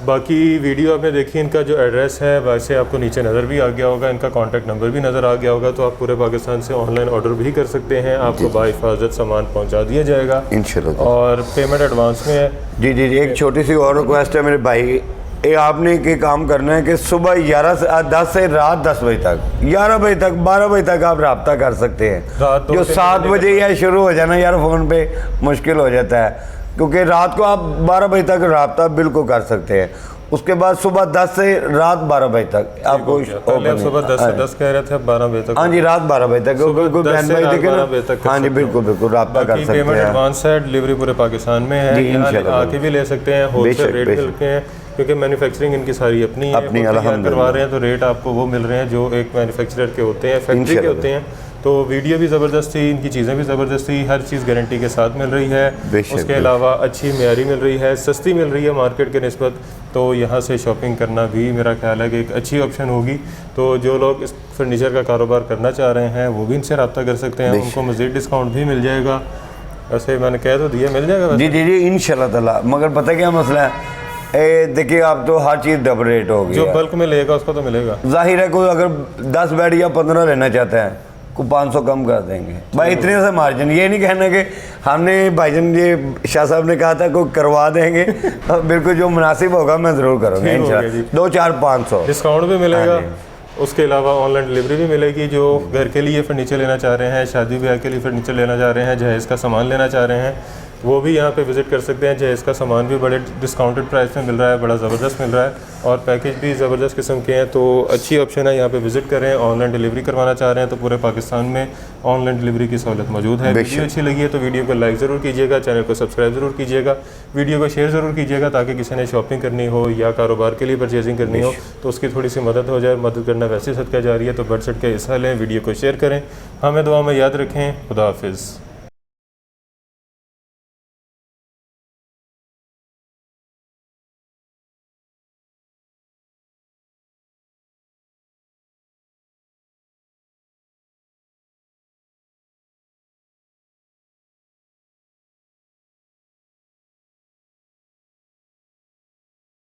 बाकी वीडियो आपने देखी, इनका जो एड्रेस है वैसे आपको नीचे नज़र भी आ गया होगा, इनका कॉन्टैक्ट नंबर भी नज़र आ गया होगा, तो आप पूरे पाकिस्तान से ऑनलाइन ऑर्डर भी कर सकते हैं, आपको बाहिफाजत सामान पहुंचा दिया जाएगा इंशाल्लाह। और पेमेंट एडवांस में है। जी जी जी एक छोटी सी और रिक्वेस्ट है मेरे भाई, ये आपने के काम करना है कि सुबह 10 से रात 10 बजे तक, 11 बजे तक, 12 बजे तक आप रब्ता कर सकते हैं। रात जो 7 बजे या शुरू हो जाना यार फ़ोन पे मुश्किल हो जाता है, क्योंकि रात को आप 12 बजे तक रब्ता बिल्कुल कर सकते हैं, उसके बाद सुबह 10 से रात 12 बजे तक आपको पहले आप सुबह 10 से 10 कह रहे थे, अब 12 बजे तक। हाँ जी रात 12 बजे तक बिल्कुल बहन भाई देखे ना। हाँ जी बिल्कुल बिल्कुल रब्ता कर सकते हैं। पेमेंट एडवांस है, डिलीवरी पूरे पाकिस्तान में है, यहाँ आके भी ले सकते हैं, होलसेल रेट मिलते हैं, क्योंकि मैन्युफैक्चरिंग इनकी सारी अपनी है, अपनी करवा रहे हैं तो रेट आपको वो मिल रहे हैं जो एक मैन्युफैक्चरर के होते हैं, फैक्ट्री के होते हैं। तो वीडियो भी ज़बरदस्त थी, इनकी चीज़ें भी ज़बरदस्त थी, हर चीज़ गारंटी के साथ मिल रही है, उसके अलावा अच्छी मेयारी मिल रही है, सस्ती मिल रही है मार्केट के निस्बत, तो यहाँ से शॉपिंग करना भी मेरा ख्याल है कि एक अच्छी ऑप्शन होगी। तो जो लोग इस फर्नीचर का कारोबार करना चाह रहे हैं वो भी इनसे रब्ता कर सकते हैं, उनको मज़ीद डिस्काउंट भी मिल जाएगा। वैसे मैंने कह तो दिया, मिल जाएगा जी जी जी इंशाल्लाह ताला। मगर पता क्या मसला है, देखिए आप तो हर चीज़ डबल रेट हो गई, जो बल्क में लेगा उसको तो मिलेगा। जाहिर है कोई अगर 10 बेड या 15 लेना चाहता है को 500 कम कर देंगे भाई, इतने से मार्जिन। ये नहीं कहना कि हमने भाईजान ये शाह साहब ने कहा था को करवा देंगे, बिल्कुल जो मुनासिब होगा मैं ज़रूर करूँगा इंशाल्लाह। 2, 4, 500 डिस्काउंट भी मिलेगा। उसके अलावा ऑनलाइन डिलीवरी भी मिलेगी। जो घर के लिए फर्नीचर लेना चाह रहे हैं, शादी ब्याह के लिए फर्नीचर लेना चाह रहे हैं, जहेज़ का सामान लेना चाह रहे हैं, वो भी यहाँ पे विज़िट कर सकते हैं। जहेज़ का सामान भी बड़े डिस्काउंटेड प्राइस में मिल रहा है, बड़ा ज़बरदस्त मिल रहा है, और पैकेज भी ज़बरदस्त किस्म के हैं। तो अच्छी ऑप्शन है, यहाँ पे विज़िट करें। ऑनलाइन डिलीवरी करवाना चाह रहे हैं तो पूरे पाकिस्तान में ऑनलाइन डिलीवरी की सहूलत मौजूद है। वीडियो अच्छी लगी है तो वीडियो को लाइक ज़रूर कीजिएगा, चैनल को सब्सक्राइब ज़रूर कीजिएगा, वीडियो को शेयर ज़रूर कीजिएगा, ताकि किसी ने शॉपिंग करनी हो या कारोबार के लिए परचेजिंग करनी हो तो उसकी थोड़ी सी मदद हो जाए। मदद करना वैसे सदका जारी है, तो बढ़ चढ़ के हिस्सा लें, वीडियो को शेयर करें, हमें दुआ में याद रखें। खुदा हाफिज़।